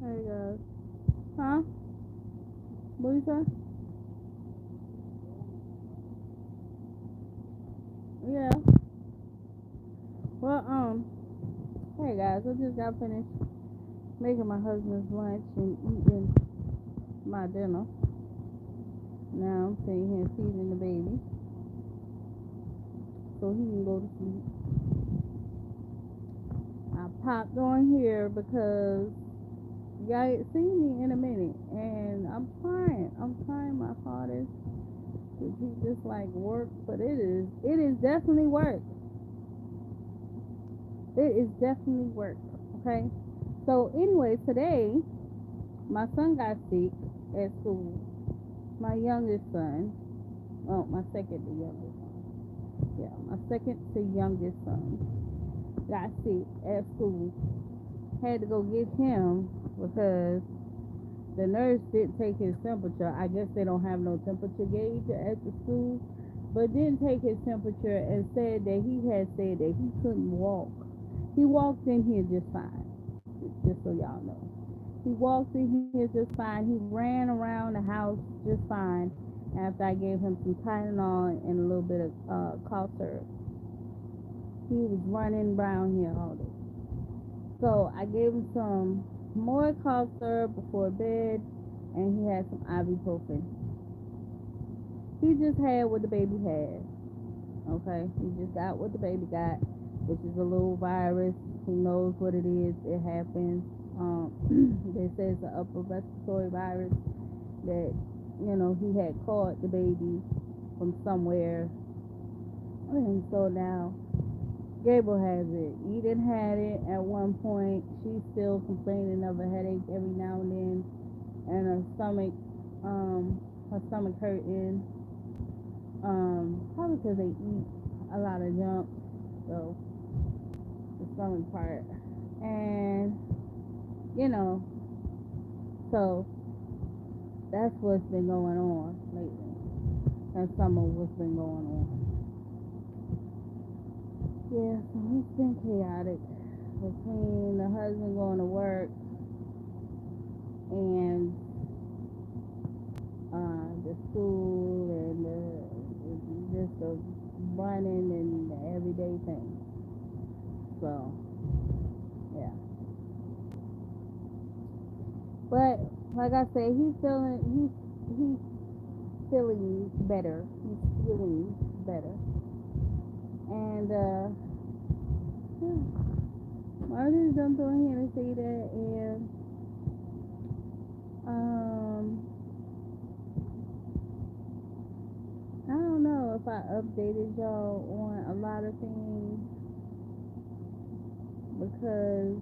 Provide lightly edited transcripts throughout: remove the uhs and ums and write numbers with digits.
Hey guys. Huh? What you say? Yeah. Well, hey guys, I just got finished making my husband's lunch and eating my dinner. Now I'm sitting here feeding the baby so he can go to sleep. I popped on here because y'all ain't seen me in a minute and I'm trying. I'm trying my hardest to keep this like work, but it is definitely work. It is definitely work. Okay. So anyway, today my son got sick at school. My youngest son, well, my second to youngest son. Yeah, my second to youngest son got sick at school. Had to go get him because the nurse didn't take his temperature. I guess they don't have no temperature gauge at the school, but didn't take his temperature and said that he had said that he couldn't walk. He walked in here just fine, just so y'all know. He walked in here just fine. He ran around the house just fine after I gave him some Tylenol and a little bit of cough syrup. He was running around here all day. So I gave him some more cough syrup before bed, and he had some ibuprofen. He just had what the baby had. Okay, he just got what the baby got, which is a little virus. Who knows what it is? It happens. They say it's an upper respiratory virus that he had caught the baby from somewhere, and so now Gable has it. Eden had it at one point. She's still complaining of a headache every now and then, and her stomach hurting. Probably because they eat a lot of junk, so the stomach part, and you know, so that's what's been going on lately. That's some of what's been going on. Yeah, so it's been chaotic between the husband going to work and the school and just the running and the everyday thing. So yeah, but like I said, he's feeling better. He's feeling better, and yeah. I just jumped on here to say that, and um, I don't know if I updated y'all on a lot of things because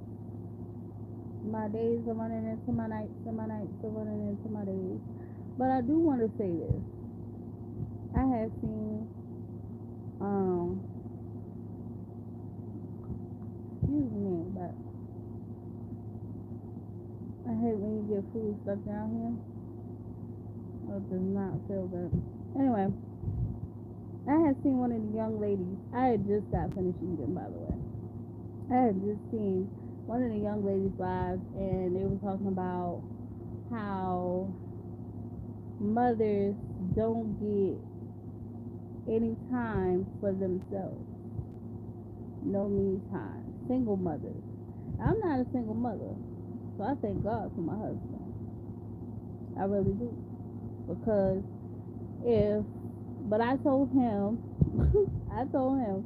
my days are running into my nights, and my nights are running into my days. But I do want to say this: I have seen, um, excuse me, but I hate when you get food stuck down here. It does not feel good. Anyway, I had seen one of the young ladies. I had just got finished eating, by the way. I had just seen one of the young ladies' lives, and they were talking about how mothers don't get any time for themselves. No me time. Single mothers. I'm not a single mother, so I thank God for my husband. I really do. Because if, but I told him, I told him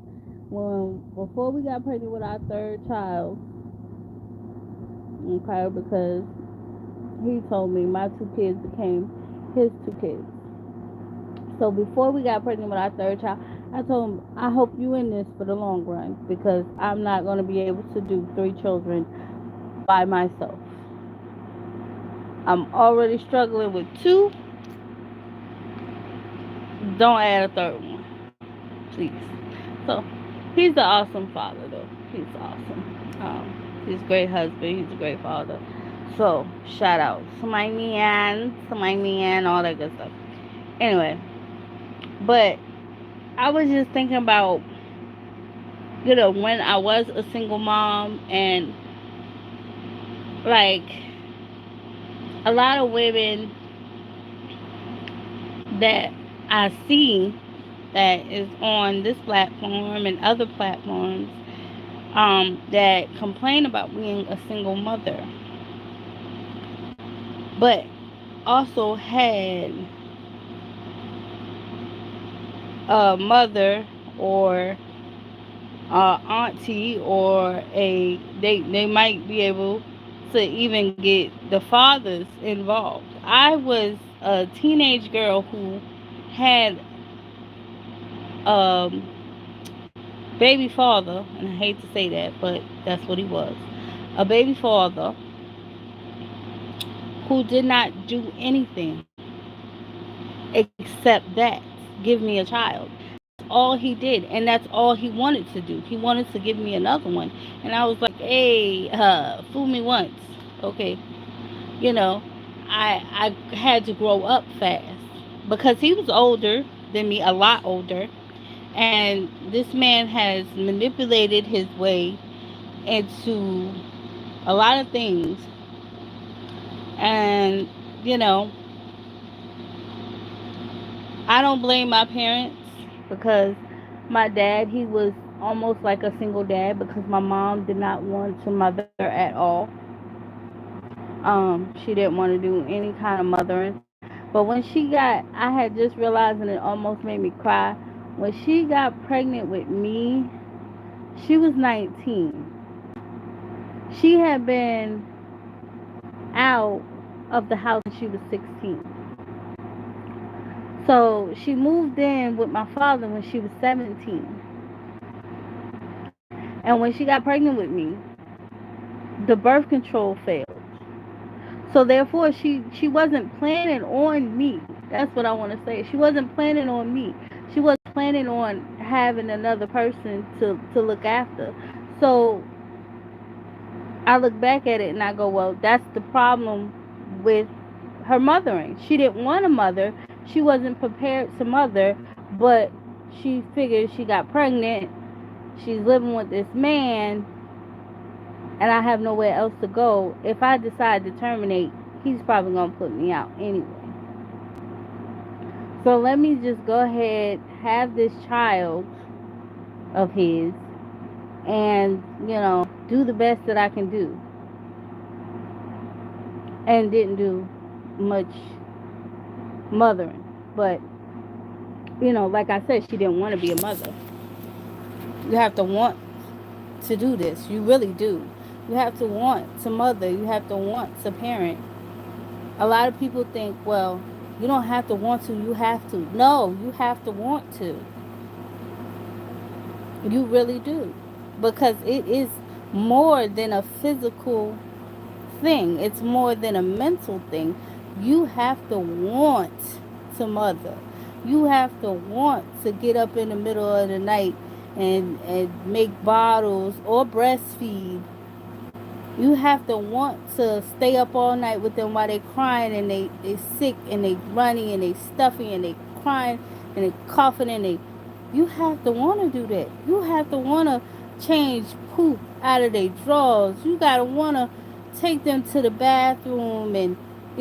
before we got pregnant with our third child, okay, because he told me my two kids became his two kids. So before we got pregnant with our third child, I told him, I hope you in this for the long run because I'm not going to be able to do three children by myself. I'm already struggling with two. Don't add a third one, please. So he's an awesome father, though. He's awesome. He's a great husband. He's a great father. So shout out to my man, all that good stuff. Anyway, but I was just thinking about when I was a single mom and like A lot of women that I see that is on this platform and other platforms that complain about being a single mother, but also had a mother or auntie or they might be able to even get the fathers involved. I was a teenage girl who had a baby father, and I hate to say that, but that's what he was. A baby father who did not do anything except that give me a child. All he did, and that's all he wanted to do. He wanted to give me another one, and I was like, "Hey, fool me once, okay?" You know, I had to grow up fast because he was older than me, a lot older, and this man has manipulated his way into a lot of things, and you know, I don't blame my parents because my dad, he was almost like a single dad because my mom did not want to mother at all. She didn't want to do any kind of mothering. But when she got, I had just realized, and it almost made me cry. When she got pregnant with me, she was 19. She had been out of the house when she was 16. So she moved in with my father when she was 17. And when she got pregnant with me, the birth control failed. So therefore she wasn't planning on me. That's what I want to say. She wasn't planning on me. She was planning on having another person to look after. So I look back at it and I go, well, that's the problem with her mothering. She didn't want a mother. She wasn't prepared to mother, but she figured she got pregnant. She's living with this man and I have nowhere else to go. If I decide to terminate, he's probably going to put me out anyway. So let me just go ahead, have this child of his, and, do the best that I can do. And didn't do much mothering. But, like I said, she didn't want to be a mother. You have to want to do this. You really do. You have to want to mother. You have to want to parent. A lot of people think, well, you don't have to want to, you have to. No, you have to want to. You really do. Because it is more than a physical thing, it's more than a mental thing. You have to want to mother. You have to want to get up in the middle of the night and make bottles or breastfeed. You have to want to stay up all night with them while they crying and they sick and they running and they stuffy and they crying and they coughing and they. You have to want to do that. You have to want to change poop out of their drawers. You gotta want to take them to the bathroom and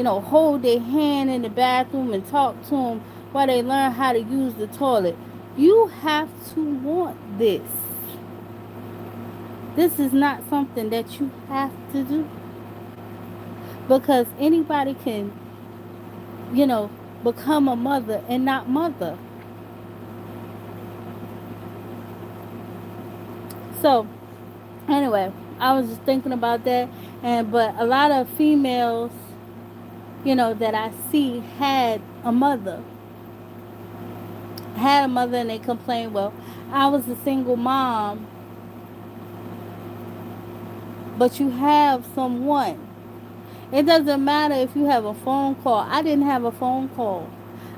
hold their hand in the bathroom and talk to them while they learn how to use the toilet. You have to want this. This is not something that you have to do because anybody can, you know, become a mother and not mother. So, anyway, I was just thinking about that, and but a lot of females, that I see had a mother, and they complain, well, I was a single mom, but you have someone. It doesn't matter if you have a phone call. I didn't have a phone call.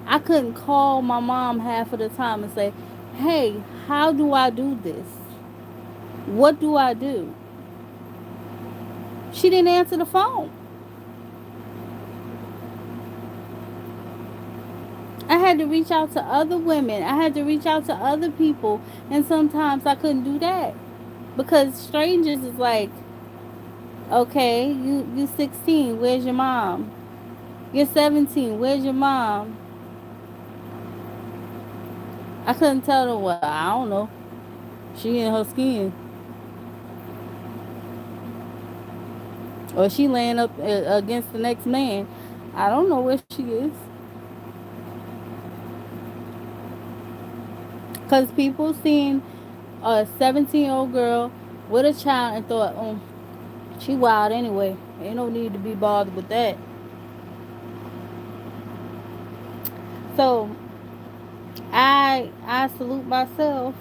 I couldn't call my mom half of the time and say, hey, how do I do this? What do I do? She didn't answer the phone. I had to reach out to other women. I had to reach out to other people. And sometimes I couldn't do that. Because strangers is like, okay, you 16, where's your mom? You're 17. Where's your mom? I couldn't tell her. Well, I don't know. She in her skin, or she laying up against the next man. I don't know where she is. Cause people seen a 17-year-old girl with a child and thought, oh, she wild anyway. Ain't no need to be bothered with that. So I salute myself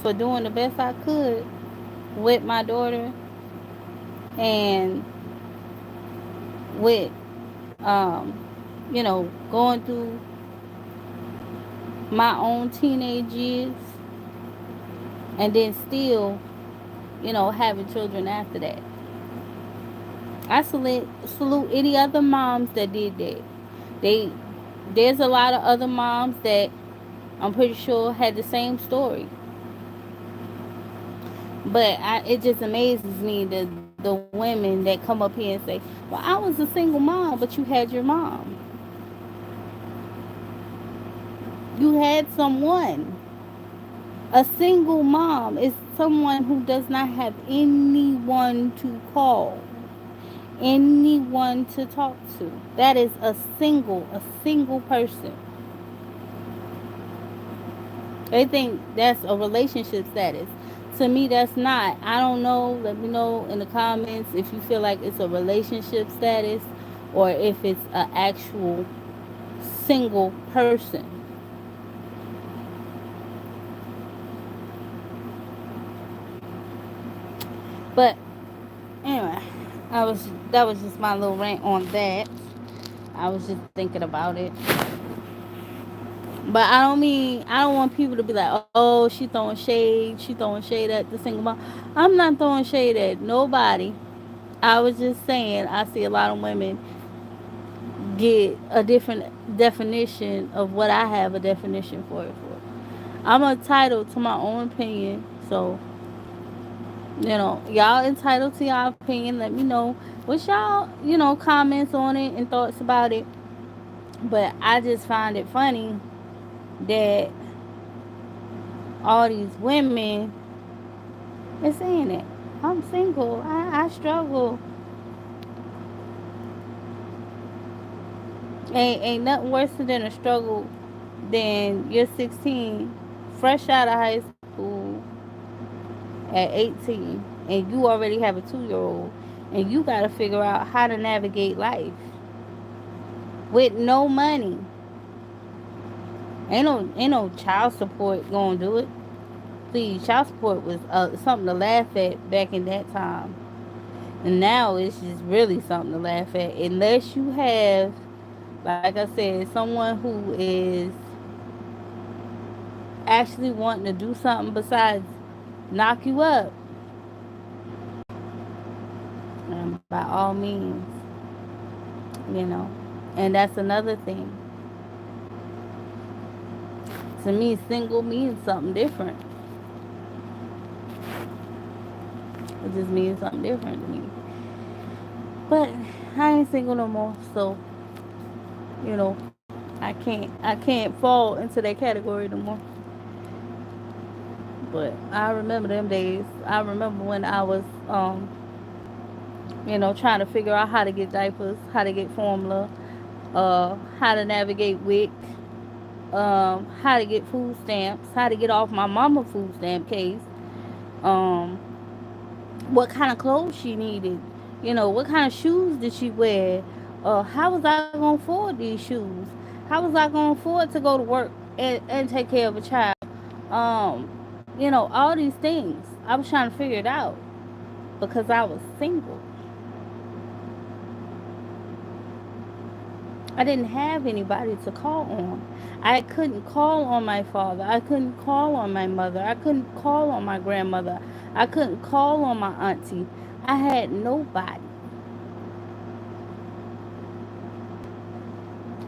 for doing the best I could with my daughter and with um, going through my own teenage years and then still, having children after that. I salute any other moms that did that. They there's a lot of other moms that I'm pretty sure had the same story. But it just amazes me the women that come up here and say, "Well, I was a single mom, but you had your mom. You had someone." A single mom is someone who does not have anyone to call, anyone to talk to. That is a single person. They think that's a relationship status. To me, that's not. I don't know. Let me know in the comments if you feel like it's a relationship status or if it's an actual single person. But anyway, that was just my little rant on that. I was just thinking about it. But I don't want people to be like, oh, she throwing shade at the single mom. I'm not throwing shade at nobody. I was just saying I see a lot of women get a different definition of what I have a definition for it for. I'm entitled to my own opinion, so y'all entitled to y'all opinion. Let me know what's y'all comments on it and thoughts about it. But I just find it funny that all these women are saying it. I'm single. I struggle. Ain't nothing worse than a struggle than you're 16, fresh out of high school at 18, and you already have a 2-year-old, and you got to figure out how to navigate life with no money. Ain't no child support gonna do it. Please, child support was something to laugh at back in that time. And now it's just really something to laugh at. Unless you have, like I said, someone who is actually wanting to do something besides knock you up, and by all means, you know. And that's another thing. To me, single means something different. It just means something different to me. But I ain't single no more, so you know, I can't fall into that category no more. But I remember them days. I remember when I was trying to figure out how to get diapers, how to get formula, how to navigate WIC, how to get food stamps, how to get off my mama food stamp case, um, what kind of clothes she needed, what kind of shoes did she wear, how was I gonna afford these shoes, how was I gonna afford to go to work and take care of a child, um, all these things. I was trying to figure it out because I was single. I didn't have anybody to call on. I couldn't call on my father. I couldn't call on my mother. I couldn't call on my grandmother. I couldn't call on my auntie. I had nobody.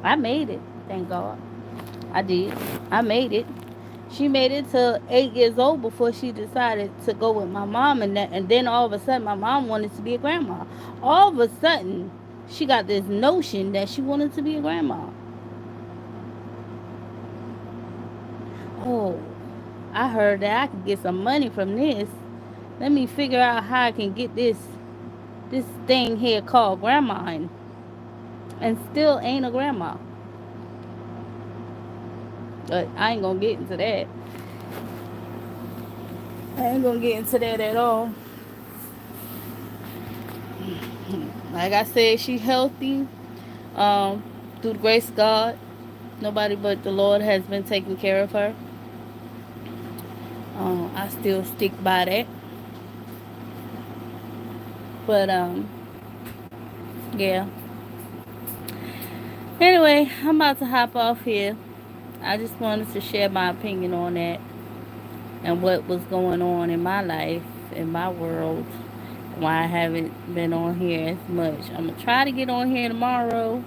I made it, thank God. I did. I made it. She made it to 8 years old before she decided to go with my mom, and then all of a sudden my mom wanted to be a grandma. All of a sudden, she got this notion that she wanted to be a grandma. Oh, I heard that I could get some money from this. Let me figure out how I can get this thing here called grandma and still ain't a grandma. But I ain't gonna get into that. I ain't gonna get into that at all. Like I said, she healthy. Um, through the grace of God, nobody but the Lord has been taking care of her. I still stick by that. But yeah. Anyway, I'm about to hop off here. I just wanted to share my opinion on that and what was going on in my life, in my world. Why I haven't been on here as much. I'm gonna try to get on here tomorrow.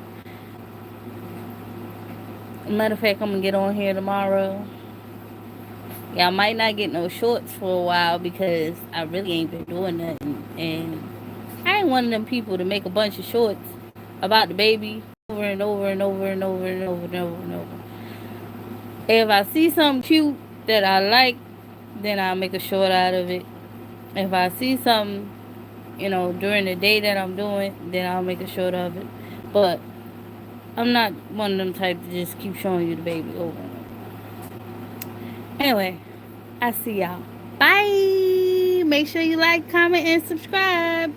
Matter of fact, I'm gonna get on here tomorrow. Yeah, I might not get no shorts for a while because I really ain't been doing nothing. And I ain't one of them people to make a bunch of shorts about the baby over and over and over and over and over and over and over. If I see something cute that I like, then I'll make a short out of it. If I see something, during the day that I'm doing, then I'll make a short of it. But I'm not one of them type to just keep showing you the baby over and over. Anyway, I see y'all. Bye. Make sure you like, comment, and subscribe.